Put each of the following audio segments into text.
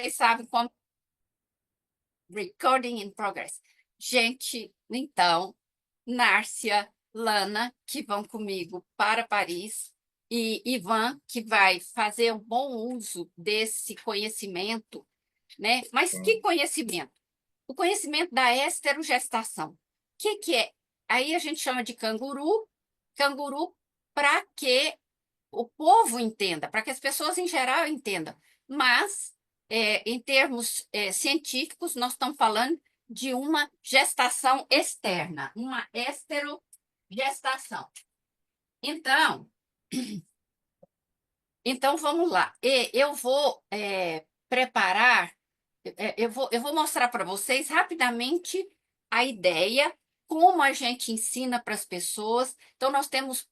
Vocês sabem como recording in progress. Gente, então, Nárcia, Lana, que vão comigo para Paris, e Ivan, que vai fazer um bom uso desse conhecimento, né? Mas que conhecimento? O conhecimento da esterogestação. O que é? Aí a gente chama de canguru, canguru para que o povo entenda, para que as pessoas em geral entendam. Mas, em termos científicos, nós estamos falando de uma gestação externa, uma esterogestação. Então, então vamos lá. Eu vou preparar, eu vou mostrar para vocês rapidamente a ideia, como a gente ensina para as pessoas. Então, nós temos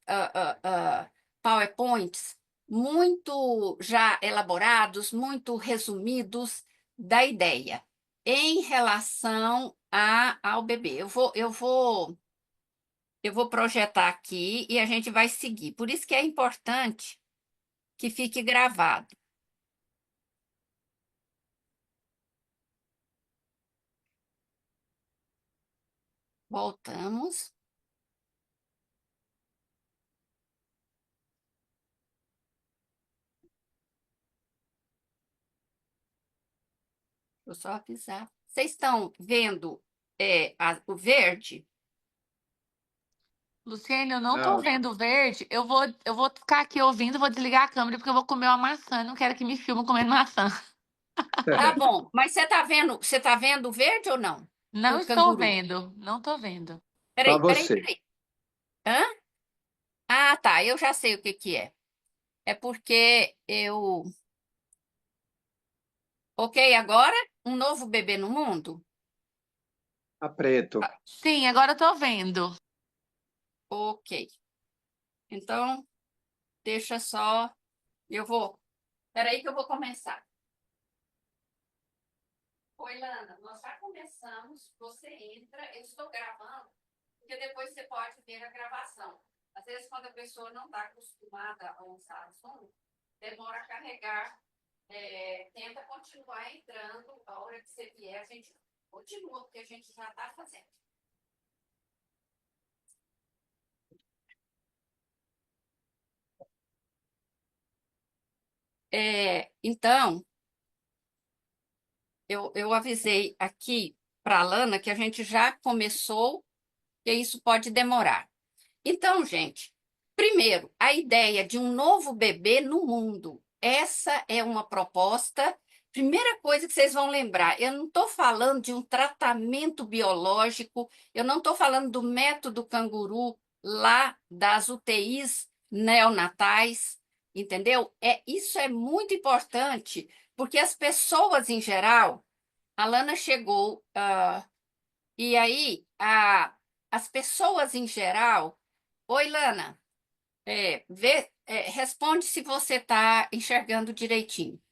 PowerPoints muito já elaborados, muito resumidos da ideia em relação ao bebê. Eu vou projetar aqui e a gente vai seguir. Por isso que é importante que fique gravado. Voltamos. Vou só avisar. Vocês estão vendo o verde? Luciene, eu não tô Não. vendo o verde. Eu vou ficar aqui ouvindo, vou desligar a câmera porque eu vou comer uma maçã. Não quero que me filme comendo maçã. Tá bom, mas você tá vendo o verde ou não? Não O estou canguru. vendo, não tô vendo. Só Peraí, peraí, você. peraí. Hã? Ah, tá, eu já sei o que que é. É porque eu... Ok, agora um novo bebê no mundo? Tá preto. Sim, agora eu tô vendo. Ok. Então, deixa só... Eu vou... Peraí que eu vou começar. Oi, Lana, nós já começamos. Você entra, eu estou gravando, porque depois você pode ver a gravação. Às vezes, quando a pessoa não está acostumada a usar Zoom, demora a carregar, tenta continuar entrando. A hora que você vier, a gente continua, porque a gente já está fazendo. Então, eu avisei aqui para a Lana que a gente já começou, que isso pode demorar. Então, gente, primeiro, a ideia de um novo bebê no mundo. Essa é uma proposta. Primeira coisa que vocês vão lembrar, eu não estou falando de um tratamento biológico, eu não estou falando do método canguru lá das UTIs neonatais, entendeu? Isso é muito importante, porque as pessoas em geral, a Lana chegou, e aí as pessoas em geral. Oi, Lana. Responde se você está enxergando direitinho.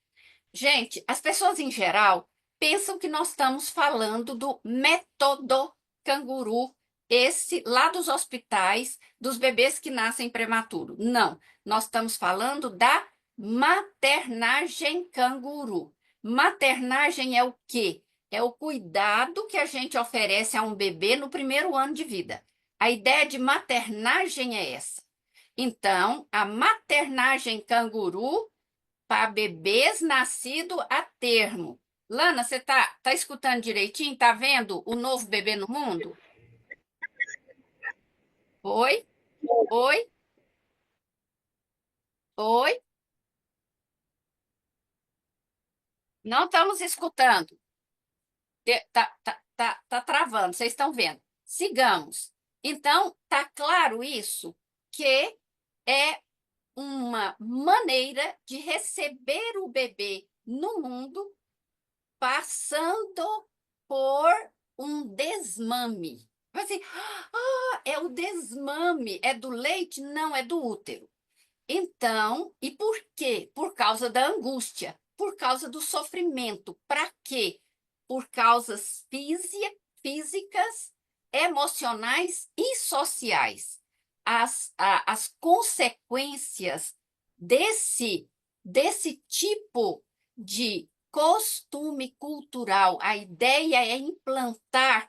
Gente, as pessoas em geral pensam que nós estamos falando do método canguru, esse lá dos hospitais, dos bebês que nascem prematuro. Não, nós estamos falando da maternagem canguru. Maternagem é o quê? É o cuidado que a gente oferece a um bebê no primeiro ano de vida. A ideia de maternagem é essa. Então, a maternagem canguru para bebês nascidos a termo. Lana, você tá escutando direitinho? Tá vendo o novo bebê no mundo? Oi? Oi? Oi? Não estamos escutando. Tá travando, vocês estão vendo. Sigamos. Então, tá claro isso que é uma maneira de receber o bebê no mundo passando por um desmame. Assim, é o desmame, é do leite? Não, é do útero. Então, e por quê? Por causa da angústia, por causa do sofrimento. Para quê? Por causas físicas, emocionais e sociais. As consequências desse tipo de costume cultural. A ideia é implantar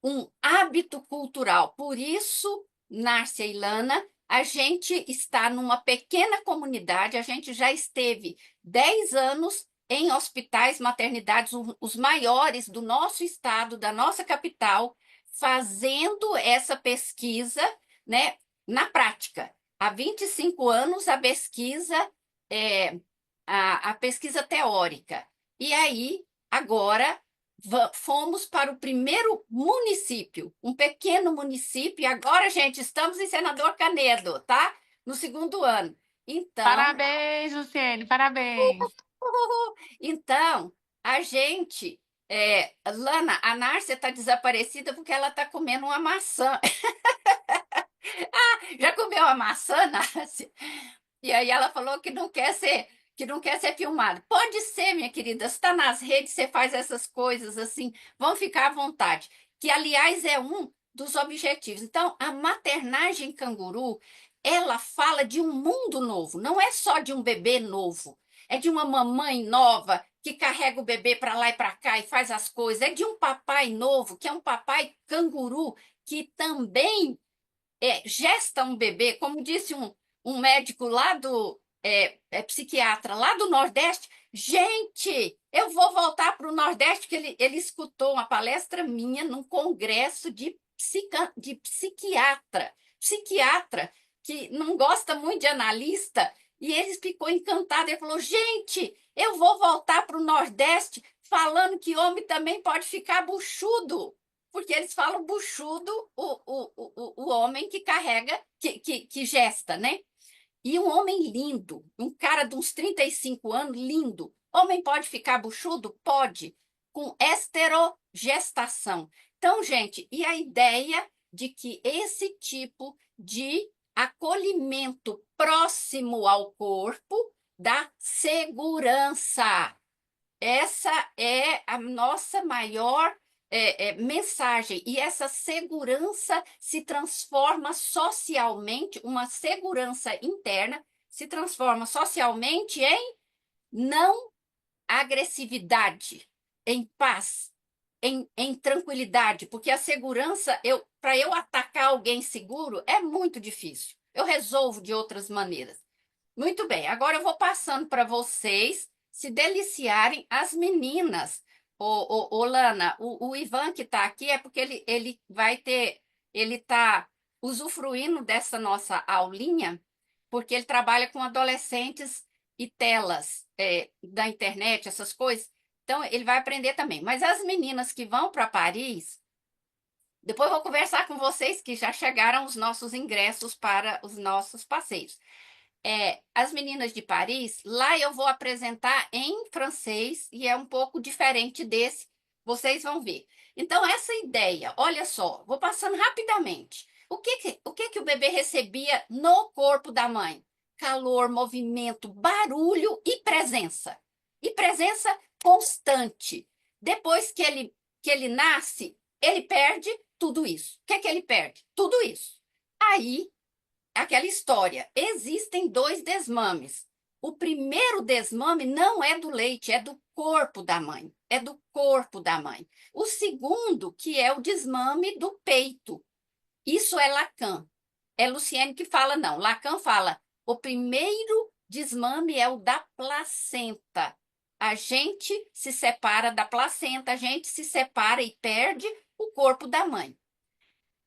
um hábito cultural. Por isso, Nárcia e Lana, a gente está numa pequena comunidade, a gente já esteve 10 anos em hospitais, maternidades, os maiores do nosso estado, da nossa capital, fazendo essa pesquisa, né, na prática. Há 25 anos, a pesquisa a pesquisa teórica. E aí, agora, fomos para o primeiro município, um pequeno município, e agora, gente, estamos em Senador Canedo, tá? No segundo ano. Então, Parabéns, Luciene, parabéns. então, a gente, Lana, a Nárcia está desaparecida porque ela está comendo uma maçã. Já comeu a maçã, Nárcia? E aí ela falou que não quer ser filmada. Pode ser, minha querida, você está nas redes, você faz essas coisas assim, vão ficar à vontade. Que, aliás, é um dos objetivos. Então, a maternagem canguru, ela fala de um mundo novo, não é só de um bebê novo, é de uma mamãe nova que carrega o bebê para lá e para cá e faz as coisas, é de um papai novo, que é um papai canguru, que também gesta um bebê, como disse um médico lá psiquiatra lá do Nordeste. Gente, eu vou voltar para o Nordeste, que ele escutou uma palestra minha num congresso de psiquiatra que não gosta muito de analista, e ele ficou encantado. Ele falou: gente, eu vou voltar para o Nordeste falando que homem também pode ficar buchudo, porque eles falam buchudo, o homem que carrega, que gesta, né? E um homem lindo, um cara de uns 35 anos, lindo. Homem pode ficar buchudo? Pode, com esterogestação. Então, gente, e a ideia de que esse tipo de acolhimento próximo ao corpo dá segurança. Essa é a nossa maior mensagem. E essa segurança se transforma socialmente, uma segurança interna se transforma socialmente em não agressividade, em paz, em tranquilidade, porque a segurança, para eu atacar alguém seguro, é muito difícil. Eu resolvo de outras maneiras. Muito bem, agora eu vou passando para vocês se deliciarem as meninas. Lana, o Ivan que está aqui é porque ele está usufruindo dessa nossa aulinha, porque ele trabalha com adolescentes e telas da internet, essas coisas. Então, ele vai aprender também. Mas as meninas que vão para Paris, depois eu vou conversar com vocês que já chegaram os nossos ingressos para os nossos passeios. As meninas de Paris, lá eu vou apresentar em francês e é um pouco diferente desse, vocês vão ver. Então, essa ideia, olha só, vou passando rapidamente. O que que o bebê recebia no corpo da mãe? Calor, movimento, barulho e presença. E presença constante. Depois que ele nasce, ele perde tudo isso. O que que ele perde? Tudo isso. Aí aquela história. Existem dois desmames. O primeiro desmame não é do leite, é do corpo da mãe. É do corpo da mãe. O segundo, que é o desmame do peito. Isso é Lacan. É Luciene que fala, não. Lacan fala, o primeiro desmame é o da placenta. A gente se separa da placenta, a gente se separa e perde o corpo da mãe.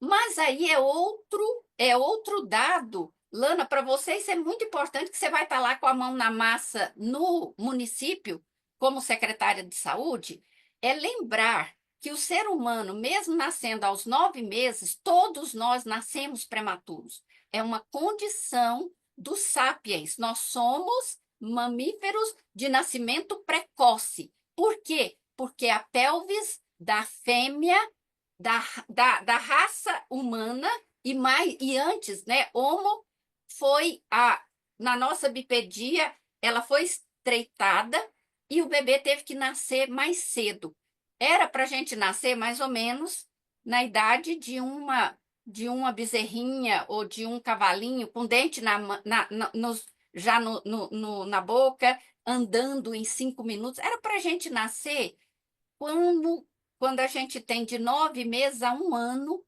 Mas aí é outro dado, Lana, para você isso é muito importante, que você vai estar lá com a mão na massa no município, como secretária de saúde, é lembrar que o ser humano, mesmo nascendo aos 9 meses, todos nós nascemos prematuros. É uma condição dos sapiens. Nós somos mamíferos de nascimento precoce. Por quê? Porque a pelvis da fêmea da raça humana e antes, né? Homo foi na nossa bipedia, ela foi estreitada e o bebê teve que nascer mais cedo. Era para a gente nascer mais ou menos na idade de uma bezerrinha ou de um cavalinho com dente já na boca, andando em 5 minutos. Era para a gente nascer quando a gente tem de 9 meses a 1 ano.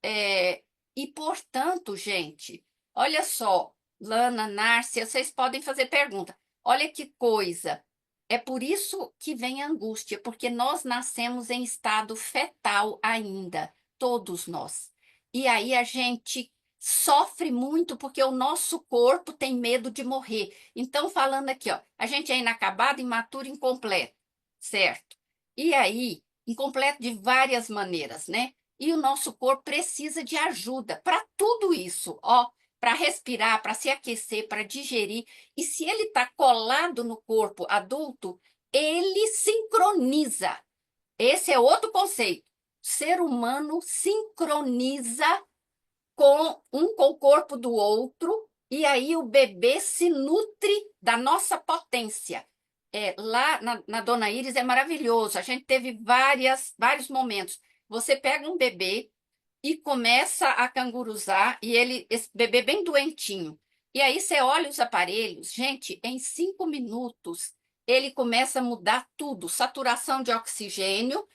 E, portanto, gente, olha só, Lana, Nárcia, vocês podem fazer pergunta. Olha que coisa. É por isso que vem a angústia, porque nós nascemos em estado fetal ainda, todos nós. E aí a gente sofre muito porque o nosso corpo tem medo de morrer. Então, falando aqui, ó, a gente é inacabado, imaturo, incompleto, certo? E aí, incompleto de várias maneiras, né? E o nosso corpo precisa de ajuda para tudo isso, ó, para respirar, para se aquecer, para digerir. E se ele está colado no corpo adulto, ele sincroniza. Esse é outro conceito. O ser humano sincroniza com o corpo do outro, e aí o bebê se nutre da nossa potência. Lá na Dona Iris é maravilhoso. A gente teve vários momentos. Você pega um bebê e começa a canguruzar, e esse bebê bem doentinho. E aí você olha os aparelhos, gente, em 5 minutos ele começa a mudar tudo: saturação de oxigênio,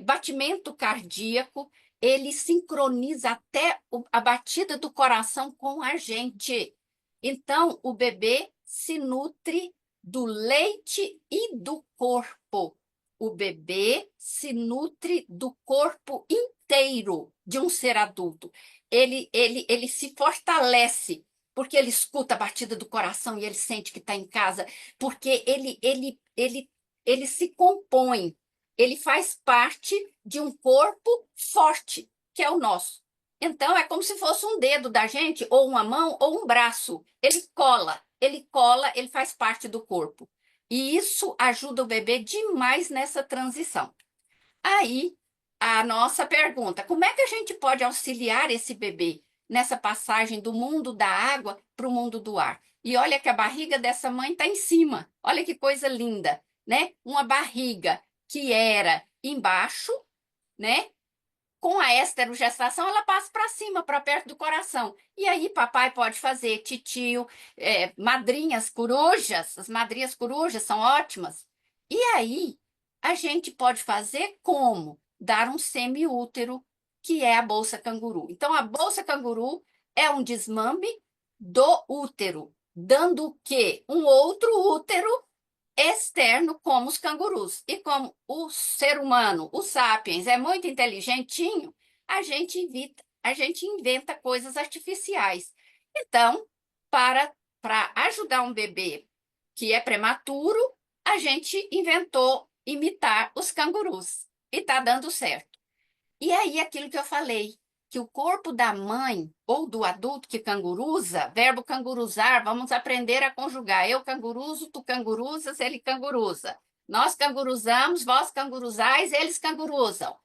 batimento cardíaco, ele sincroniza até a batida do coração com a gente. Então, o bebê se nutre do leite e do corpo. O bebê se nutre do corpo inteiro de um ser adulto. Ele se fortalece, porque ele escuta a batida do coração e ele sente que está em casa, porque ele se compõe, ele faz parte de um corpo forte, que é o nosso. Então, é como se fosse um dedo da gente, ou uma mão, ou um braço. Ele cola, ele faz parte do corpo. E isso ajuda o bebê demais nessa transição. Aí, a nossa pergunta: como é que a gente pode auxiliar esse bebê nessa passagem do mundo da água para o mundo do ar? E olha que a barriga dessa mãe está em cima. Olha que coisa linda, né? Uma barriga que era embaixo, né? Com a esterogestação, ela passa para cima, para perto do coração. E aí, papai pode fazer titio, madrinhas corujas, as madrinhas corujas são ótimas. E aí, a gente pode fazer como? Dar um semiútero, que é a bolsa canguru. Então, a bolsa canguru é um desmame do útero, dando o quê? Um outro útero externo, como os cangurus. E como o ser humano, o sapiens, é muito inteligentinho, a gente inventa coisas artificiais. Então, para ajudar um bebê que é prematuro, a gente inventou imitar os cangurus. E está dando certo. E aí, aquilo que eu falei, que o corpo da mãe ou do adulto que canguruza, verbo canguruzar, vamos aprender a conjugar. Eu canguruzo, tu canguruzas, ele canguruza. Nós canguruzamos, vós canguruzais, eles canguruzam.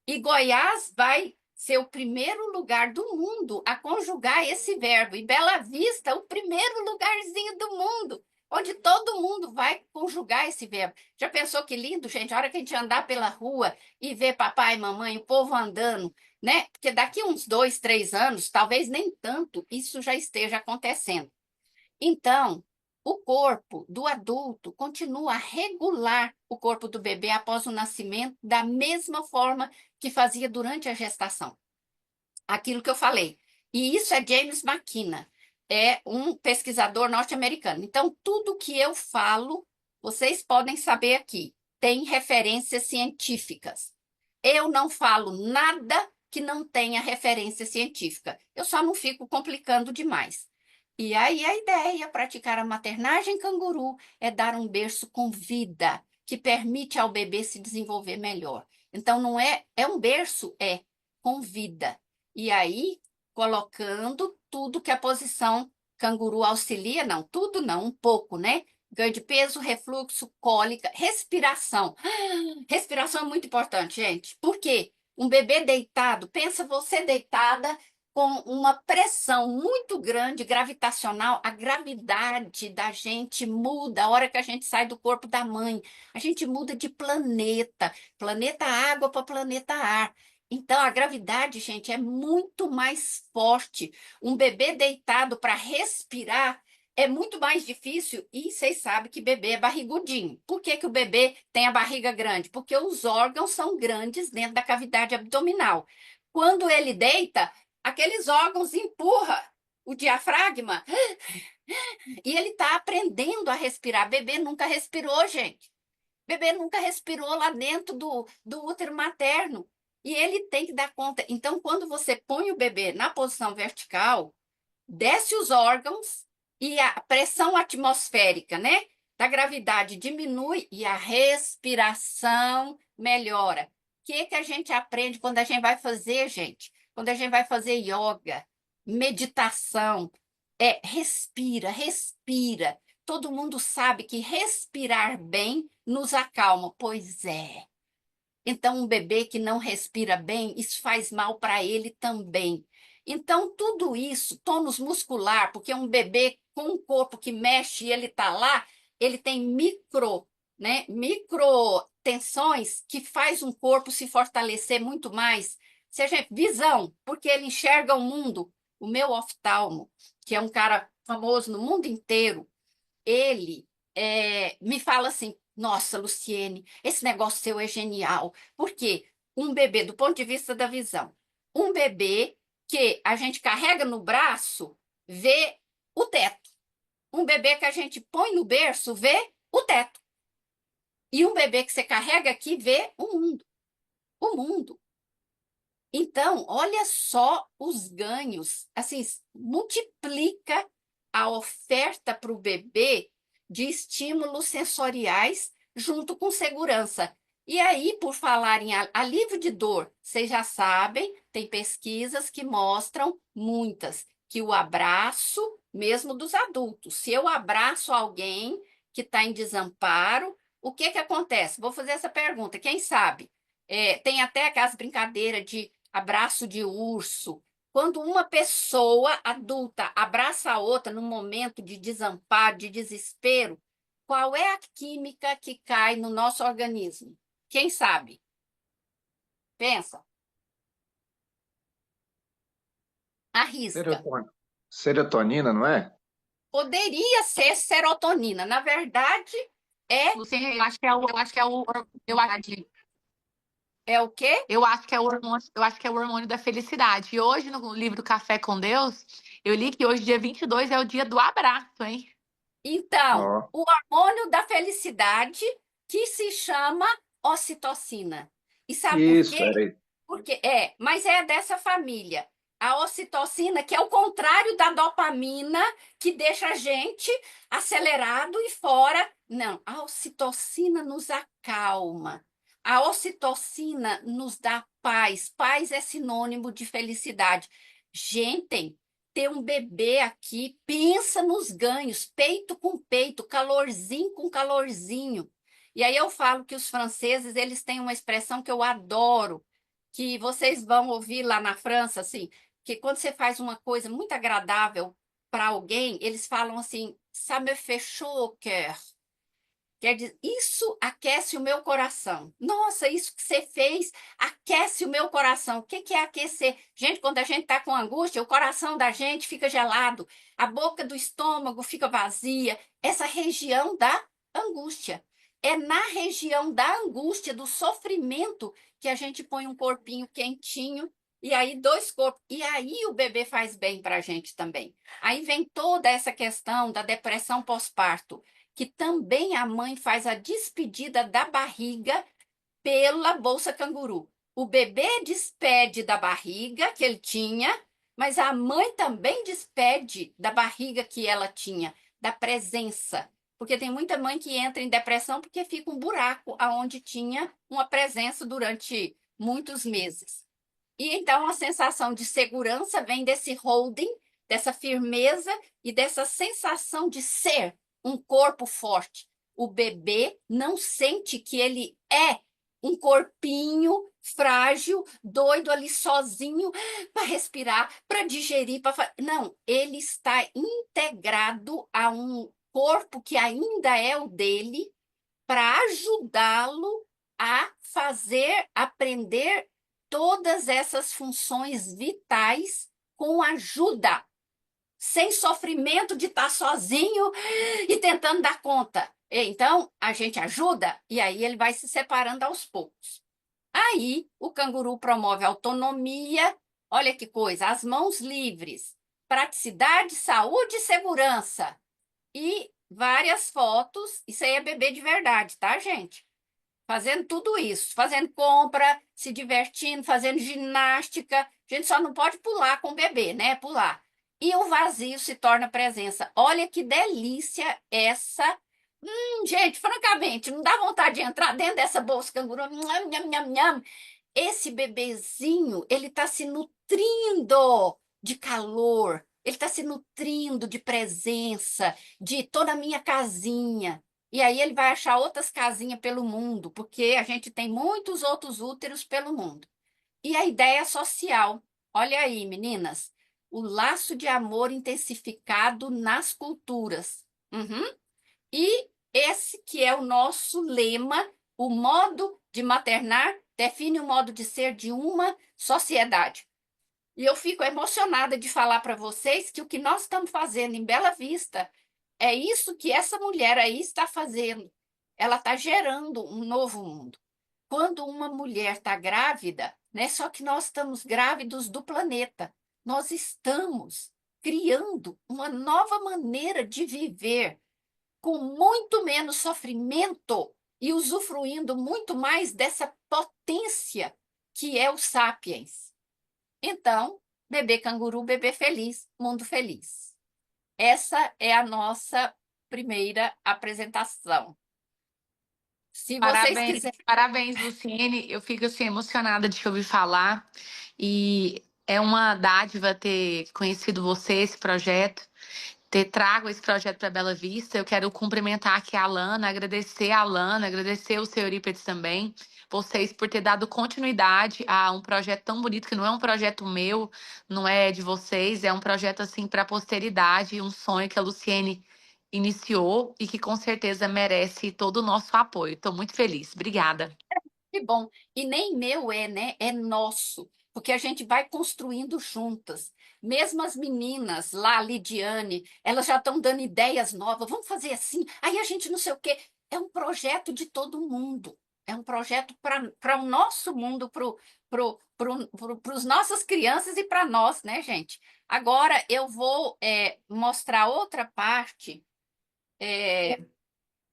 E Goiás vai ser o primeiro lugar do mundo a conjugar esse verbo. E Bela Vista, o primeiro lugarzinho do mundo onde todo mundo vai conjugar esse verbo. Já pensou que lindo, gente? A hora que a gente andar pela rua e ver papai e mamãe, o povo andando, né? Porque daqui uns 2, 3 anos, talvez nem tanto, isso já esteja acontecendo. Então, o corpo do adulto continua a regular o corpo do bebê após o nascimento da mesma forma que fazia durante a gestação. Aquilo que eu falei. E isso é James McKenna, é um pesquisador norte-americano. Então, tudo que eu falo, vocês podem saber aqui. Tem referências científicas. Eu não falo nada que não tenha referência científica. Eu só não fico complicando demais. E aí a ideia, praticar a maternagem canguru, é dar um berço com vida, que permite ao bebê se desenvolver melhor. Então, não é um berço, é com vida. E aí, colocando tudo que a posição canguru auxilia, não, tudo não, um pouco, né? Ganho de peso, refluxo, cólica, respiração. Respiração é muito importante, gente. Por quê? Um bebê deitado, pensa você deitada com uma pressão muito grande, gravitacional, a gravidade da gente muda a hora que a gente sai do corpo da mãe. A gente muda de planeta água para planeta ar. Então, a gravidade, gente, é muito mais forte. Um bebê deitado para respirar, é muito mais difícil e vocês sabem que bebê é barrigudinho. Por que que o bebê tem a barriga grande? Porque os órgãos são grandes dentro da cavidade abdominal. Quando ele deita, aqueles órgãos empurram o diafragma e ele está aprendendo a respirar. Bebê nunca respirou, gente. Bebê nunca respirou lá dentro do útero materno. E ele tem que dar conta. Então, quando você põe o bebê na posição vertical, desce os órgãos e a pressão atmosférica, né, da gravidade diminui e a respiração melhora. O que que a gente aprende quando a gente vai fazer, gente? Quando a gente vai fazer yoga, meditação, respira, respira. Todo mundo sabe que respirar bem nos acalma. Pois é. Então, um bebê que não respira bem, isso faz mal para ele também. Então, tudo isso, tônus muscular, porque um bebê com um corpo que mexe e ele está lá, ele tem micro tensões que faz um corpo se fortalecer muito mais. Se a gente, visão, porque ele enxerga o mundo. O meu oftalmo, que é um cara famoso no mundo inteiro, ele me fala assim: Nossa, Luciene, esse negócio seu é genial. Por quê? Um bebê, do ponto de vista da visão, um bebê que a gente carrega no braço vê o teto. Um bebê que a gente põe no berço vê o teto. E um bebê que você carrega aqui vê o mundo. O mundo. Então, olha só os ganhos. Assim, multiplica a oferta para o bebê de estímulos sensoriais junto com segurança. E aí, por falar em alívio de dor, vocês já sabem, tem pesquisas que mostram muitas, que o abraço, mesmo dos adultos, se eu abraço alguém que está em desamparo, o que que acontece? Vou fazer essa pergunta, quem sabe? Tem até aquelas brincadeiras de abraço de urso. Quando uma pessoa adulta abraça a outra num momento de desamparo, de desespero, qual é a química que cai no nosso organismo? Quem sabe? Pensa. Arrisca. Serotonina, não é? Poderia ser serotonina. Na verdade, é Luciene, é o quê? eu acho que é o hormônio, eu acho que é o hormônio da felicidade. E hoje, no livro Café com Deus, eu li que hoje, dia 22 é o dia do abraço, hein? Então, Ó, o hormônio da felicidade que se chama ocitocina. E sabe por isso, quê? era Mas é dessa família. A ocitocina, que é o contrário da dopamina, que deixa a gente acelerado e fora. Não, a ocitocina nos acalma. A ocitocina nos dá paz. Paz é sinônimo de felicidade. Gente, ter um bebê aqui, pensa nos ganhos, peito com peito, calorzinho com calorzinho. E aí eu falo que os franceses, eles têm uma expressão que eu adoro, que vocês vão ouvir lá na França, assim, que quando você faz uma coisa muito agradável para alguém, eles falam assim, ça me fait chaud au cœur. Quer dizer, isso aquece o meu coração. Nossa, isso que você fez aquece o meu coração. O que que é aquecer? Gente, quando a gente está com angústia, o coração da gente fica gelado, a boca do estômago fica vazia. Essa região da angústia. É na região da angústia, do sofrimento, que a gente põe um corpinho quentinho e aí dois corpos. E aí o bebê faz bem para a gente também. Aí vem toda essa questão da depressão pós-parto, que também a mãe faz a despedida da barriga pela bolsa canguru. O bebê despede da barriga que ele tinha, mas a mãe também despede da barriga que ela tinha, da presença. Porque tem muita mãe que entra em depressão porque fica um buraco aonde tinha uma presença durante muitos meses. E então a sensação de segurança vem desse holding, dessa firmeza e dessa sensação de ser um corpo forte. O bebê não sente que ele é um corpinho frágil, doido ali sozinho para respirar, para digerir, para não, ele está integrado a um corpo que ainda é o dele para ajudá-lo a fazer, aprender todas essas funções vitais com ajuda. sem sofrimento de estar sozinho e tentando dar conta. Então, a gente ajuda e aí ele vai se separando aos poucos. Aí, o canguru promove autonomia, olha que coisa, as mãos livres, praticidade, saúde e segurança. E várias fotos, isso aí é bebê de verdade, tá, gente? Fazendo tudo isso, fazendo compra, se divertindo, fazendo ginástica. A gente só não pode pular com o bebê, né? Pular. E o vazio se torna presença. Olha que delícia essa. Gente, francamente, não dá vontade de entrar dentro dessa bolsa canguru. Nham, nham, nham, nham. Esse bebezinho, ele está se nutrindo de calor, ele está se nutrindo de presença, de toda a minha casinha. E aí ele vai achar outras casinhas pelo mundo, porque a gente tem muitos outros úteros pelo mundo. E a ideia social. Olha aí, meninas, o laço de amor intensificado nas culturas. Uhum. E esse que é o nosso lema, o modo de maternar define o modo de ser de uma sociedade. E eu fico emocionada de falar para vocês que o que nós estamos fazendo em Bela Vista é isso que essa mulher aí está fazendo. Ela está gerando um novo mundo. Quando uma mulher está grávida, não é só que nós estamos grávidos do planeta, nós estamos criando uma nova maneira de viver com muito menos sofrimento e usufruindo muito mais dessa potência que é o Sapiens. Então, bebê canguru, bebê feliz, mundo feliz. Essa é a nossa primeira apresentação. Se vocês Parabéns, quiserem. parabéns, Luciene. Eu fico assim emocionada de te ouvir falar e é uma dádiva ter conhecido você, esse projeto, ter trago esse projeto para Bela Vista. Eu quero cumprimentar aqui a Alana, agradecer o seu Eurípides também, vocês por ter dado continuidade a um projeto tão bonito que não é um projeto meu, não é de vocês, é um projeto assim para a posteridade, um sonho que a Luciene iniciou e que com certeza merece todo o nosso apoio. Estou muito feliz. Obrigada. Que bom. E nem meu é, né? É nosso. Porque a gente vai construindo juntas. Mesmo as meninas lá, a Lidiane, elas já estão dando ideias novas. Vamos fazer assim. Aí a gente não sei o quê. É um projeto de todo mundo. É um projeto para o nosso mundo, para os nossas crianças e para nós, né, gente? Agora eu vou mostrar outra parte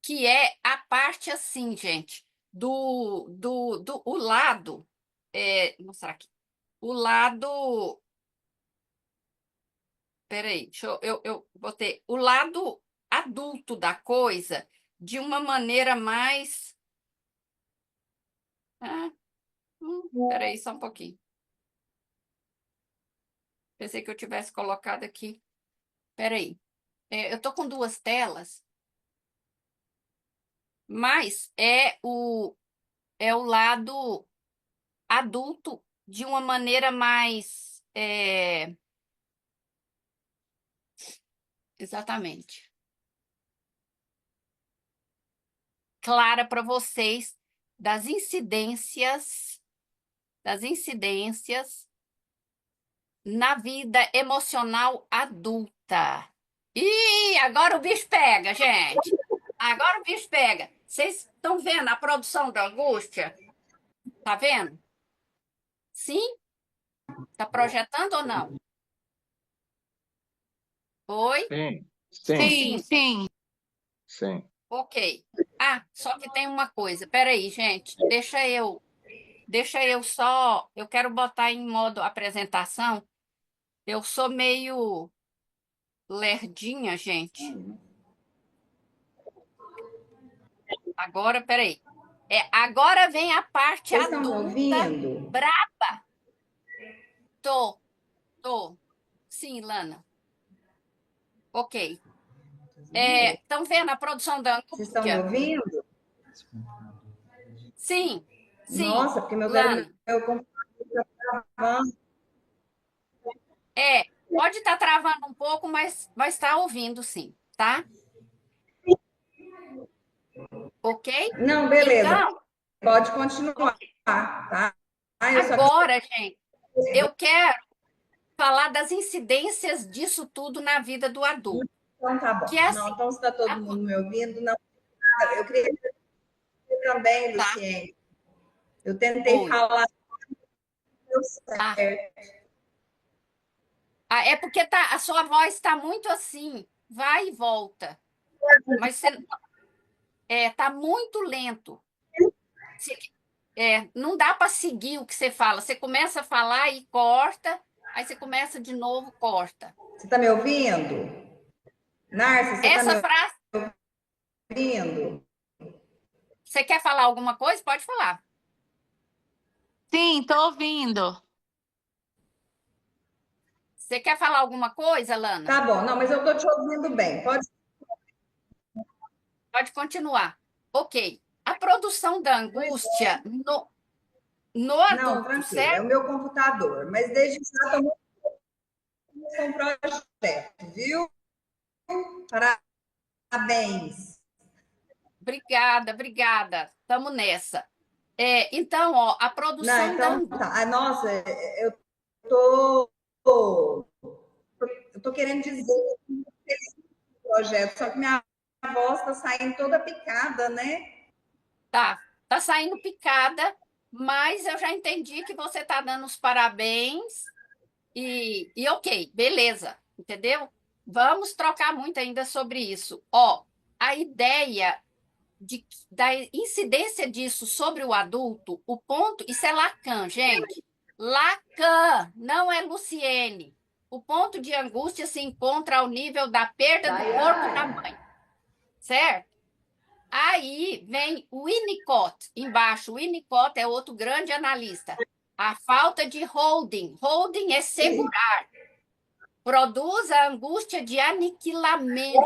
que é a parte assim, gente, do o lado, vou mostrar aqui, o lado, peraí, eu botei o lado adulto da coisa de uma maneira mais, ah, peraí, só um pouquinho, pensei que eu tivesse colocado aqui, peraí, eu tô com duas telas, mas é o lado adulto de uma maneira mais. Exatamente. Clara para vocês das incidências na vida emocional adulta. E agora o bicho pega, gente. Agora o bicho pega. Vocês estão vendo a produção da angústia? Tá vendo? Sim? Tá projetando ou não? Oi? Sim, sim, Sim, Sim. sim. sim. Ok. Ah, só que tem uma coisa. Peraí, gente. Deixa eu só. Eu quero botar em modo apresentação. Eu sou meio lerdinha, gente. Agora, peraí. Agora vem a parte Vocês estão me adulta. ouvindo? Tô, tô. Sim, Lana. Ok. Estão vendo a produção da Vocês estão me angústia? ouvindo? Sim, sim, Nossa, porque Lana. meu computador está travando. Pode estar travando um pouco, mas vai estar ouvindo, sim, tá? Ok? Não, beleza. Então, Pode continuar, tá? Eu só agora, gente, eu quero falar das incidências disso tudo na vida do adulto. Então, tá bom. Que é Não, assim, então, se está todo mundo me ouvindo, não. Eu queria dizer também, tá? Luciene, eu tentei Oi. falar, deu Ah, certo. é porque a sua voz está muito assim, vai e volta. Mas você tá muito lento. Você- não dá para seguir o que você fala. Você começa a falar e corta, aí você começa de novo, corta. Você está me ouvindo? Nárcia, você está Essa me frase, ouvindo? você quer falar alguma coisa? Pode falar. Sim, tô ouvindo. Você quer falar alguma coisa, Lana? Tá bom, não, mas eu estou te ouvindo bem. Pode. Pode continuar. Ok. A produção da Pois é. angústia no Não, adulto, tranquilo, é certo? o meu computador. Mas desde já estou muito feliz com o projeto, viu? Parabéns. Obrigada, obrigada. Estamos nessa. Então, ó, a Não, produção da então angústia. tá. Ah, nossa, eu tô, eu tô querendo dizer que eu tô feliz com o projeto, só que minha voz está saindo toda picada, né? Tá saindo picada, mas eu já entendi que você tá dando os parabéns e ok, beleza, entendeu? Vamos trocar muito ainda sobre isso. Ó, a ideia da incidência disso sobre o adulto, o ponto, isso é Lacan, gente. Lacan, não é Luciene. O ponto de angústia se encontra ao nível da perda do corpo da mãe, certo? Aí vem o Winnicott embaixo. O Winnicott é outro grande analista. A falta de holding. Holding é Sim. segurar. Produz a angústia de aniquilamento.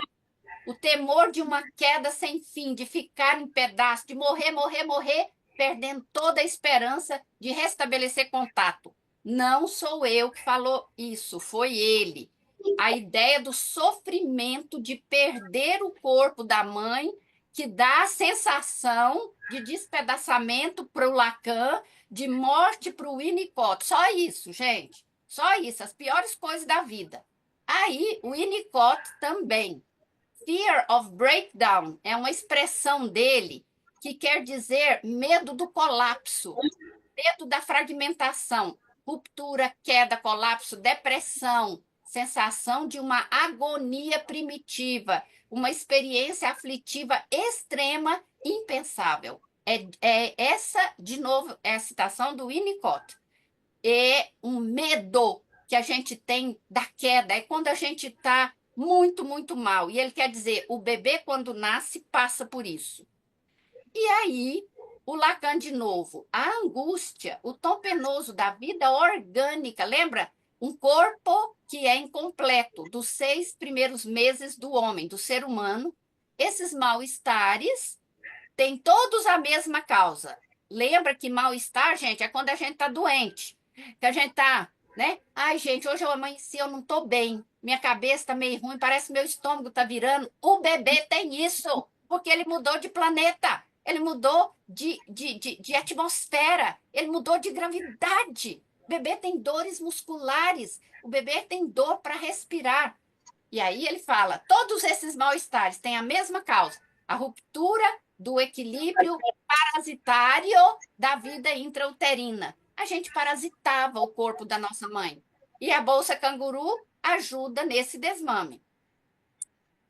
O temor de uma queda sem fim, de ficar em pedaço, de morrer, morrer, morrer, perdendo toda a esperança de restabelecer contato. Não sou eu que falou isso, foi ele. A ideia do sofrimento de perder o corpo da mãe, que dá a sensação de despedaçamento para o Lacan, de morte para o Winnicott. Só isso, gente. Só isso, as piores coisas da vida. Aí, o Winnicott também. Fear of breakdown é uma expressão dele que quer dizer medo do colapso, medo da fragmentação, ruptura, queda, colapso, depressão, sensação de uma agonia primitiva, uma experiência aflitiva extrema, impensável. Essa, de novo, é a citação do Winnicott. É um medo que a gente tem da queda, é quando a gente está muito, muito mal. E ele quer dizer, o bebê, quando nasce, passa por isso. E aí, o Lacan de novo, a angústia, o tom penoso da vida orgânica, lembra? Um corpo que é incompleto, dos 6 primeiros meses do homem, do ser humano. Esses mal-estares têm todos a mesma causa. Lembra que mal-estar, gente, é quando a gente está doente, que a gente está, né? Ai, gente, hoje eu amanheci, eu não estou bem, minha cabeça está meio ruim, parece que meu estômago está virando. O bebê tem isso, porque ele mudou de planeta, ele mudou de atmosfera, ele mudou de gravidade. O bebê tem dores musculares, o bebê tem dor para respirar. E aí ele fala: todos esses mal-estares têm a mesma causa, a ruptura do equilíbrio parasitário da vida intrauterina. A gente parasitava o corpo da nossa mãe. E a bolsa canguru ajuda nesse desmame.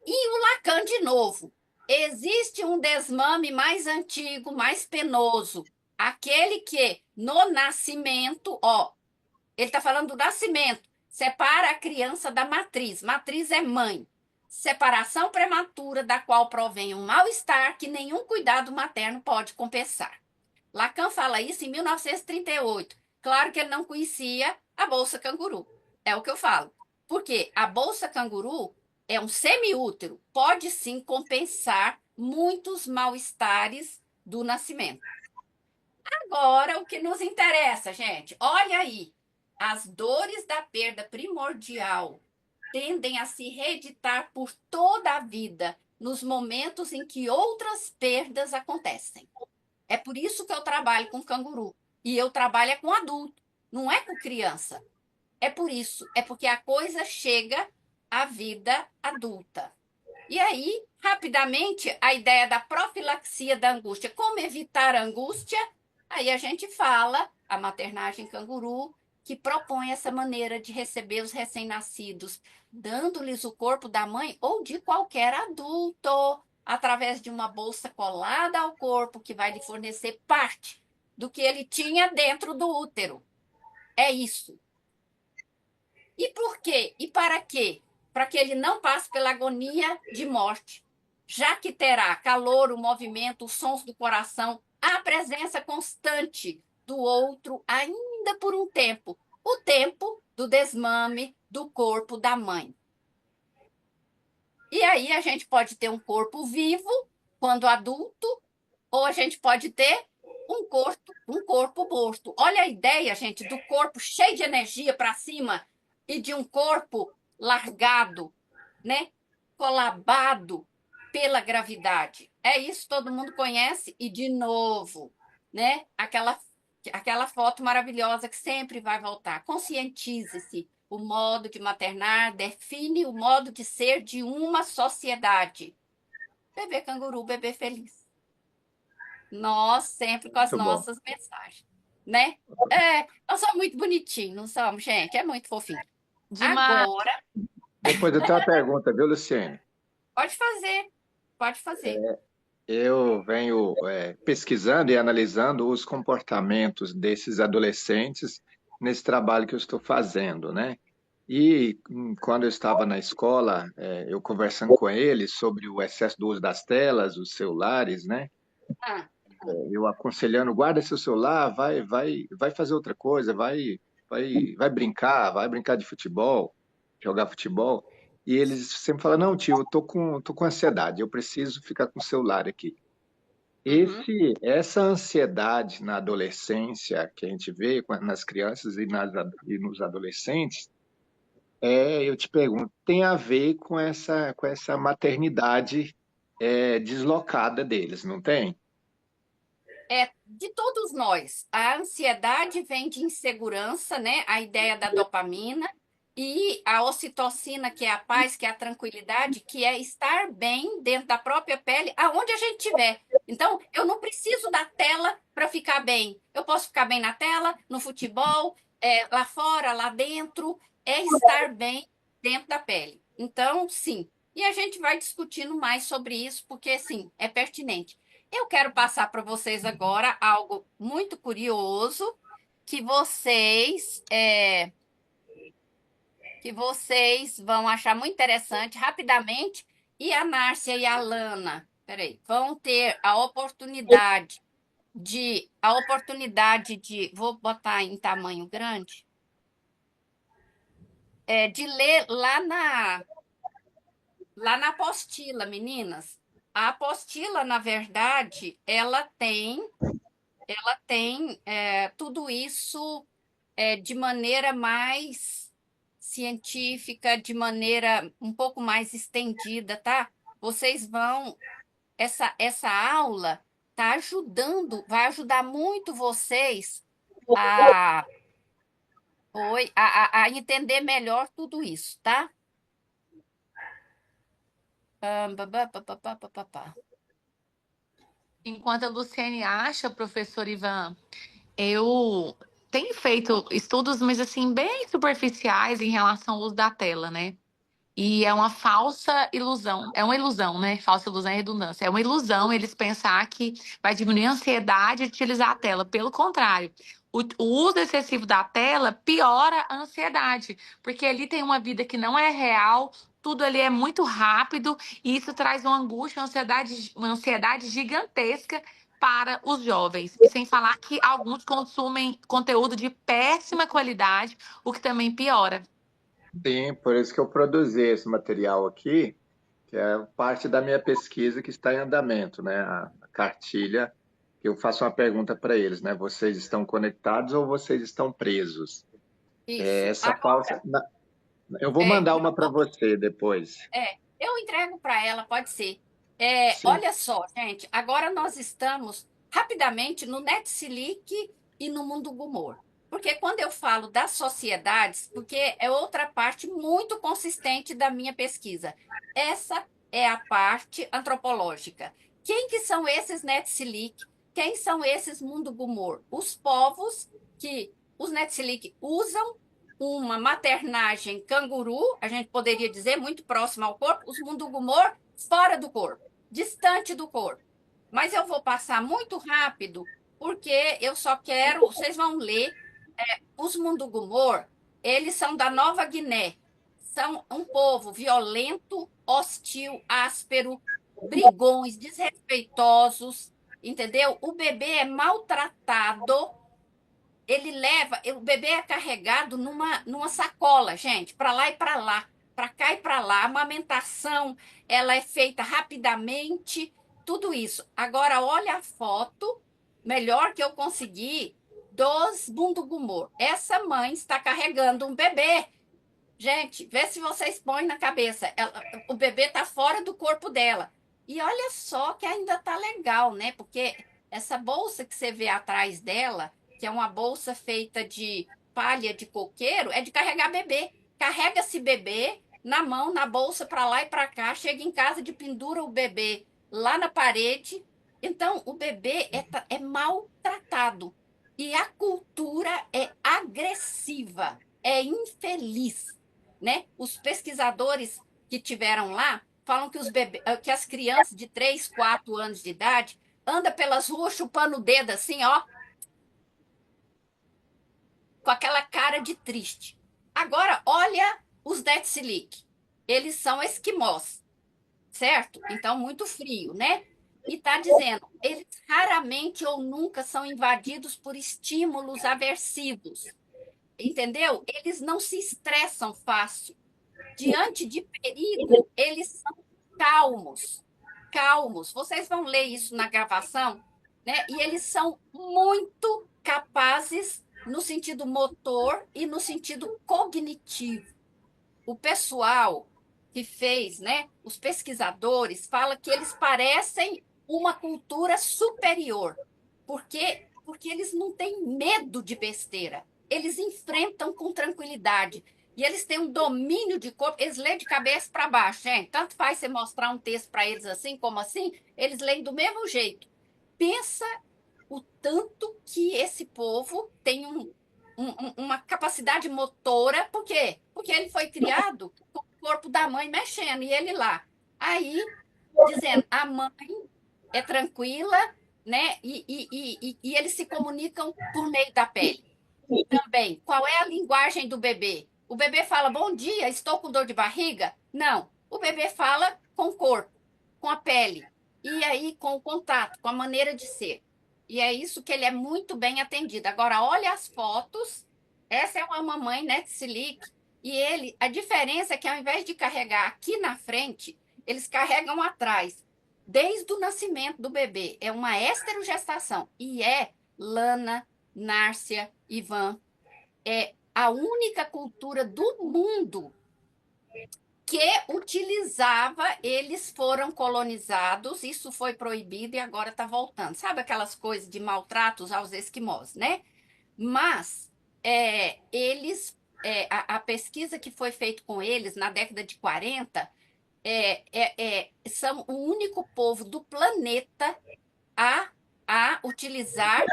E o Lacan, de novo, existe um desmame mais antigo, mais penoso. Aquele que, no nascimento, ó, ele está falando do nascimento. Separa a criança da matriz. Matriz é mãe. Separação prematura da qual provém um mal-estar que nenhum cuidado materno pode compensar. Lacan fala isso em 1938. Claro que ele não conhecia a bolsa canguru. É o que eu falo. Porque a bolsa canguru é um semiútero. Pode sim compensar muitos mal-estares do nascimento. Agora, o que nos interessa, gente, olha aí. As dores da perda primordial tendem a se reeditar por toda a vida nos momentos em que outras perdas acontecem. É por isso que eu trabalho com canguru. E eu trabalho com adulto, não é com criança. É por isso, é porque a coisa chega à vida adulta. E aí, rapidamente, a ideia da profilaxia da angústia, como evitar a angústia, aí a gente fala, a maternagem canguru, que propõe essa maneira de receber os recém-nascidos, dando-lhes o corpo da mãe ou de qualquer adulto, através de uma bolsa colada ao corpo, que vai lhe fornecer parte do que ele tinha dentro do útero. É isso. E por quê? E para quê? Para que ele não passe pela agonia de morte, já que terá calor, o movimento, os sons do coração, a presença constante do outro, ainda por um tempo, o tempo do desmame do corpo da mãe. E aí a gente pode ter um corpo vivo quando adulto, ou a gente pode ter um corpo morto. Olha a ideia, gente, do corpo cheio de energia para cima e de um corpo largado, né? Colabado pela gravidade. É isso, todo mundo conhece. E, de novo, né? Aquela foto maravilhosa que sempre vai voltar. Conscientize-se. O modo de maternar define o modo de ser de uma sociedade. Bebê canguru, bebê feliz. Nós sempre com as Muito bom. nossas mensagens, né? Nós somos muito bonitinhos, não somos, gente? É muito fofinho. Demais. Agora, Depois eu tenho uma pergunta, viu, Luciene? pode fazer, pode fazer. Eu venho pesquisando e analisando os comportamentos desses adolescentes nesse trabalho que eu estou fazendo, né? E quando eu estava na escola, eu conversando com eles sobre o excesso do uso das telas, os celulares, né? Ah, Eu aconselhando, guarda seu celular, vai fazer outra coisa, vai brincar de futebol, jogar futebol. E eles sempre falam, não, tio, eu tô com ansiedade, eu preciso ficar com o celular aqui. uhum. Essa ansiedade na adolescência que a gente vê nas crianças e nos adolescentes, eu te pergunto, tem a ver com essa maternidade deslocada deles, não tem? De todos nós, a ansiedade vem de insegurança, né? A ideia da dopamina e a ocitocina, que é a paz, que é a tranquilidade, que é estar bem dentro da própria pele, aonde a gente estiver. Então, eu não preciso da tela para ficar bem. Eu posso ficar bem na tela, no futebol, lá fora, lá dentro. É estar bem dentro da pele. Então, sim. E a gente vai discutindo mais sobre isso, porque, sim, é pertinente. Eu quero passar para vocês agora algo muito curioso que vocês vão achar muito interessante rapidamente. E a Márcia e a Lana, peraí, vão ter a oportunidade de, vou botar em tamanho grande, de ler lá na apostila, meninas. A apostila, na verdade, ela tem tudo isso de maneira mais científica, de maneira um pouco mais estendida, tá? Vocês vão. Essa aula vai ajudar muito vocês a, a entender melhor tudo isso, tá? Pá, pá, pá, pá, pá, pá, pá. Enquanto a Luciene acha, professor Ivan, eu tenho feito estudos, mas assim, bem superficiais em relação ao uso da tela, né? E é uma falsa ilusão. É uma ilusão, né? Falsa ilusão é redundância. É uma ilusão eles pensar que vai diminuir a ansiedade de utilizar a tela. Pelo contrário, o uso excessivo da tela piora a ansiedade, porque ali tem uma vida que não é real, tudo ali é muito rápido, e isso traz uma angústia, uma ansiedade gigantesca para os jovens. E sem falar que alguns consumem conteúdo de péssima qualidade, o que também piora. Sim, por isso que eu produzi esse material aqui, que é parte da minha pesquisa que está em andamento, né? A cartilha, que eu faço uma pergunta para eles, né? Vocês estão conectados ou vocês estão presos? Isso. Essa Agora, falsa. Eu vou mandar uma para eu você depois. eu entrego para ela, pode ser. Sim, Olha só, gente, agora nós estamos rapidamente no Netflix e no Mundo Gumor. Porque porque quando eu falo das sociedades, porque é outra parte muito consistente da minha pesquisa. Essa é a parte antropológica. Quem que são esses Netsilik? Quem são esses Mundugumor? Os povos que os Netsilik usam uma maternagem canguru, a gente poderia dizer, muito próxima ao corpo, os Mundugumor fora do corpo, distante do corpo. Mas eu vou passar muito rápido, porque eu só quero, vocês vão ler, os Mundugumor, eles são da Nova Guiné, são um povo violento, hostil, áspero, brigões, desrespeitosos, entendeu? O bebê é maltratado, ele leva, o bebê é carregado numa sacola, gente, para lá e para lá, para cá e para lá. A amamentação, ela é feita rapidamente, tudo isso. Agora, olha a foto, melhor que eu consegui, dos Bundugumor. Essa mãe está carregando um bebê. Gente, vê se vocês põem na cabeça. O bebê está fora do corpo dela. E olha só que ainda tá legal, né? Porque essa bolsa que você vê atrás dela, que é uma bolsa feita de palha de coqueiro, é de carregar bebê. Carrega-se bebê na mão, na bolsa, para lá e para cá. Chega em casa de pendura o bebê lá na parede. Então, o bebê é maltratado. E a cultura é agressiva, é infeliz, né? Os pesquisadores que tiveram lá falam que, que as crianças de 3, 4 anos de idade andam pelas ruas chupando o dedo assim, ó, com aquela cara de triste. Agora, olha os Netsilik. Eles são esquimós, certo? Então, muito frio, né? E está dizendo, eles raramente ou nunca são invadidos por estímulos aversivos, entendeu? Eles não se estressam fácil. Diante de perigo, eles são calmos, calmos. Vocês vão ler isso na gravação, né? E eles são muito capazes no sentido motor e no sentido cognitivo. O pessoal que fez, né? Os pesquisadores fala que eles parecem uma cultura superior, porque eles não têm medo de besteira. Eles enfrentam com tranquilidade. E eles têm um domínio de corpo, eles leem de cabeça para baixo, gente. Tanto faz você mostrar um texto para eles assim como assim, eles leem do mesmo jeito. Pensa o tanto que esse povo tem uma capacidade motora, por quê? Porque ele foi criado com o corpo da mãe mexendo, e ele lá. Aí, dizendo, a mãe é tranquila, né? E eles se comunicam por meio da pele. Também, qual é a linguagem do bebê? O bebê fala, bom dia, estou com dor de barriga? Não, o bebê fala com o corpo, com a pele, e aí com o contato, com a maneira de ser. E é isso que ele é muito bem atendido. Agora, olha as fotos, essa é uma mamãe Netsilik, e ele, a diferença é que ao invés de carregar aqui na frente, eles carregam atrás, desde o nascimento do bebê. É uma esterogestação, e é Lana, Nárcia, Ivan, é a única cultura do mundo que utilizava, eles foram colonizados, isso foi proibido e agora está voltando. Sabe aquelas coisas de maltratos aos esquimós, né? Mas a pesquisa que foi feita com eles na década de 40 são o único povo do planeta a utilizar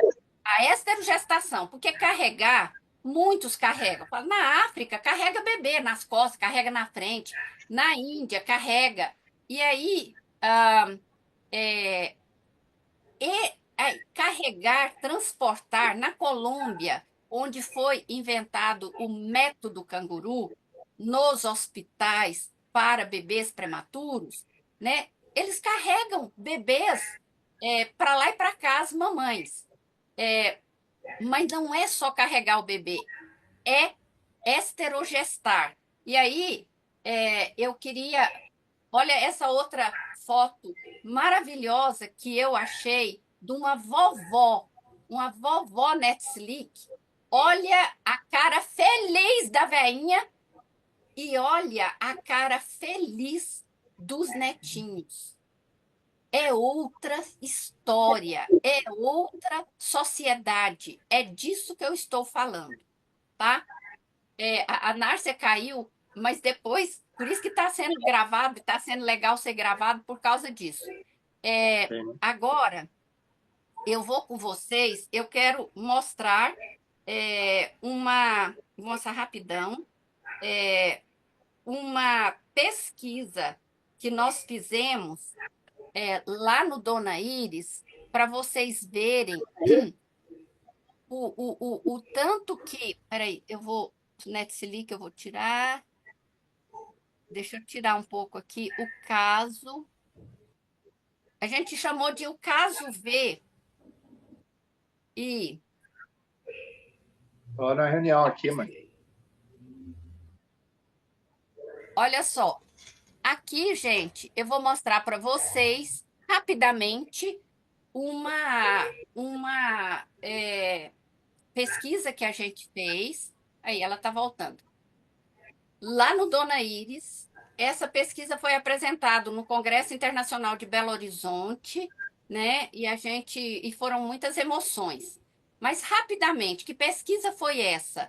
a esterogestação, porque carregar, muitos carregam. Na África, carrega bebê nas costas, carrega na frente. Na Índia, carrega. E aí, carregar, transportar na Colômbia, onde foi inventado o método canguru, nos hospitais para bebês prematuros, né? Eles carregam bebês para lá e para cá, as mamães. Mas não é só carregar o bebê, é esterogestar. E aí, eu queria. Olha essa outra foto maravilhosa que eu achei de uma vovó Netsilik. Olha a cara feliz da veinha e olha a cara feliz dos netinhos. é outra história, é outra sociedade. É disso que eu estou falando, tá? A Nárcia caiu, mas depois, por isso que está sendo gravado, está sendo legal ser gravado por causa disso. Sim. Agora, eu vou com vocês, eu quero mostrar vou mostrar rapidão, uma pesquisa que nós fizemos lá no Dona Iris, para vocês verem o tanto que. Peraí, eu vou. Netflix, eu vou tirar. Deixa eu tirar um pouco aqui o caso. A gente chamou de o caso V. E Estou na reunião aqui, mãe. olha só, aqui, gente, eu vou mostrar para vocês rapidamente uma pesquisa que a gente fez. Aí, ela está voltando. Lá no Dona Iris, essa pesquisa foi apresentada no Congresso Internacional de Belo Horizonte, né? E foram muitas emoções. Mas rapidamente, que pesquisa foi essa?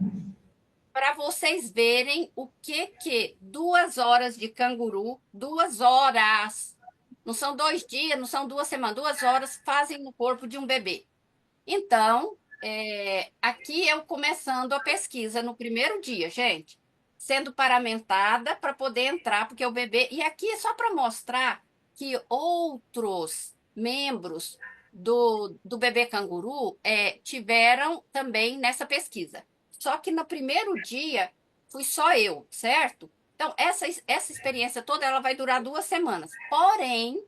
Para vocês verem o que 2 horas de canguru, 2 horas, não são 2 dias, não são 2 semanas, 2 horas fazem no corpo de um bebê. Então, aqui eu começando a pesquisa no primeiro dia, gente, sendo paramentada para poder entrar, porque o bebê. E aqui é só para mostrar que outros membros do bebê canguru tiveram também nessa pesquisa. Só que no primeiro dia fui só eu, certo? Então, essa experiência toda ela vai durar 2 semanas. Porém,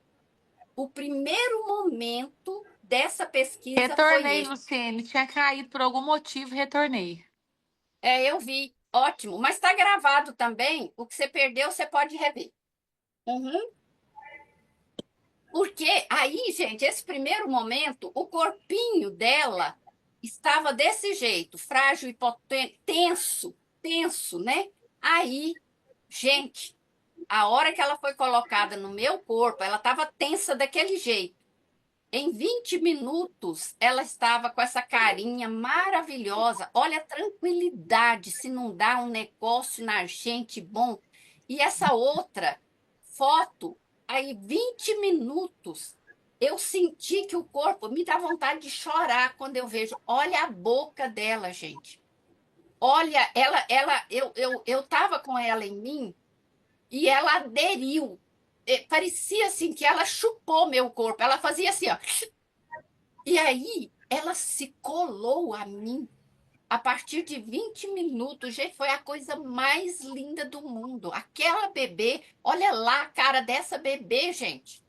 o primeiro momento dessa pesquisa foi Retornei, este. Luciene. Tinha caído por algum motivo, retornei. Eu vi, ótimo. Mas está gravado também. O que você perdeu, você pode rever. Uhum. Porque aí, gente, esse primeiro momento, o corpinho dela estava desse jeito, frágil e tenso, tenso, né? Aí, gente, a hora que ela foi colocada no meu corpo, ela estava tensa daquele jeito. Em 20 minutos, ela estava com essa carinha maravilhosa. Olha a tranquilidade, se não dá um negócio na gente bom. E essa outra foto, aí 20 minutos, eu senti que o corpo me dá vontade de chorar quando eu vejo. Olha a boca dela, gente. Olha, eu tava com ela em mim e ela aderiu. Parecia assim que ela chupou meu corpo. Ela fazia assim, ó. E aí, ela se colou a mim a partir de 20 minutos. Gente, foi a coisa mais linda do mundo. Aquela bebê, olha lá a cara dessa bebê, gente.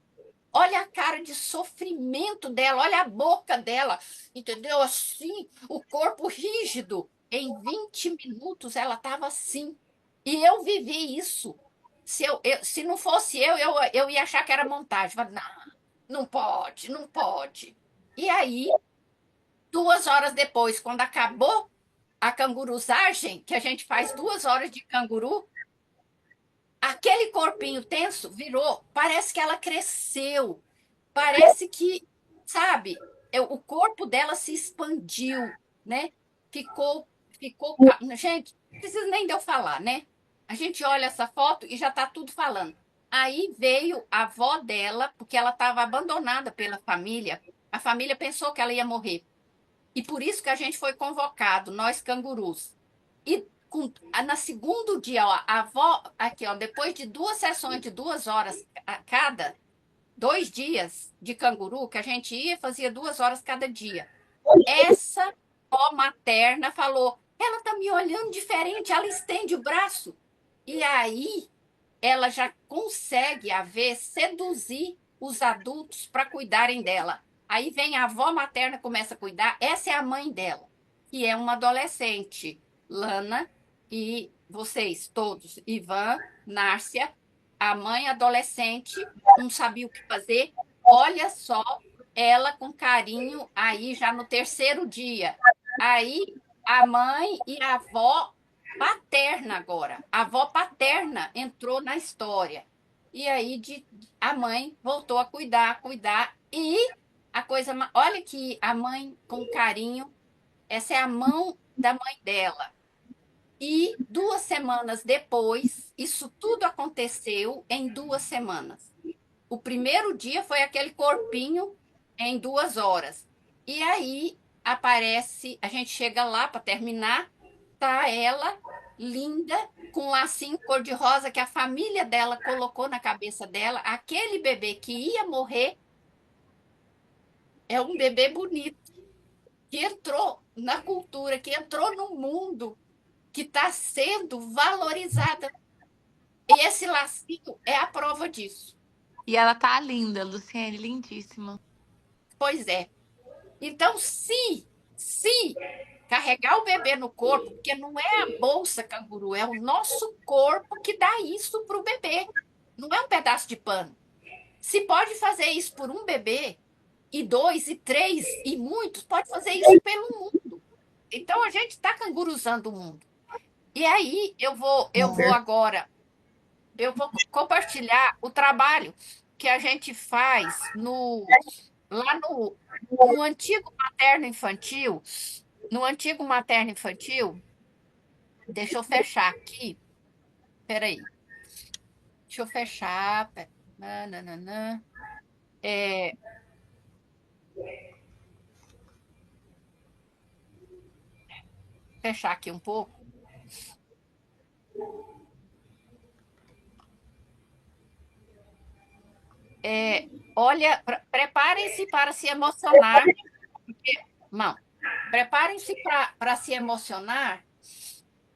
Olha a cara de sofrimento dela, olha a boca dela, entendeu? Assim, o corpo rígido. Em 20 minutos ela estava assim. E eu vivi isso. Se não fosse eu ia achar que era montagem. Mas, não, não pode, não pode. E aí, 2 horas depois, quando acabou a canguruzagem, que a gente faz 2 horas de canguru, aquele corpinho tenso virou, parece que ela cresceu, parece que, sabe, o corpo dela se expandiu, né? Ficou, gente, não precisa nem de eu falar, né? A gente olha essa foto e já tá tudo falando. Aí veio a avó dela, porque ela estava abandonada pela família. A família pensou que ela ia morrer. E por isso que a gente foi convocado, nós cangurus. E na segundo dia, ó, a avó, aqui, ó, depois de 2 sessões de 2 horas a cada, 2 dias de canguru, que a gente ia, fazia 2 horas cada dia. Essa avó materna falou: ela tá me olhando diferente, ela estende o braço. E aí ela já consegue, a ver, seduzir os adultos para cuidarem dela. Aí vem a avó materna, começa a cuidar. Essa é a mãe dela, que é uma adolescente, Lana, e vocês todos, Ivan, Nárcia, a mãe adolescente, não sabia o que fazer. Olha só, ela com carinho aí já no terceiro dia. Aí a mãe e a avó paterna agora. A avó paterna entrou na história. E aí a mãe voltou a cuidar, e a coisa, olha que a mãe com carinho, essa é a mão da mãe dela. E 2 semanas depois, isso tudo aconteceu em 2 semanas. O primeiro dia foi aquele corpinho em 2 horas. E aí aparece, a gente chega lá para terminar, tá ela linda, com um lacinho cor-de-rosa que a família dela colocou na cabeça dela. Aquele bebê que ia morrer é um bebê bonito, que entrou na cultura, que entrou no mundo, que está sendo valorizada. E esse lacinho é a prova disso. E ela tá linda, Luciene, lindíssima. Pois é. Então, se carregar o bebê no corpo, porque não é a bolsa canguru, é o nosso corpo que dá isso para o bebê. Não é um pedaço de pano. Se pode fazer isso por um bebê, e dois, e três, e muitos, pode fazer isso pelo mundo. Então, a gente está canguruzando o mundo. E aí, eu vou compartilhar o trabalho que a gente faz lá no antigo materno infantil. No antigo materno infantil, deixa eu fechar aqui. Peraí. Deixa eu fechar. Nananã. É, fechar aqui um pouco. Olha, preparem-se para se emocionar. Não, preparem-se para se emocionar,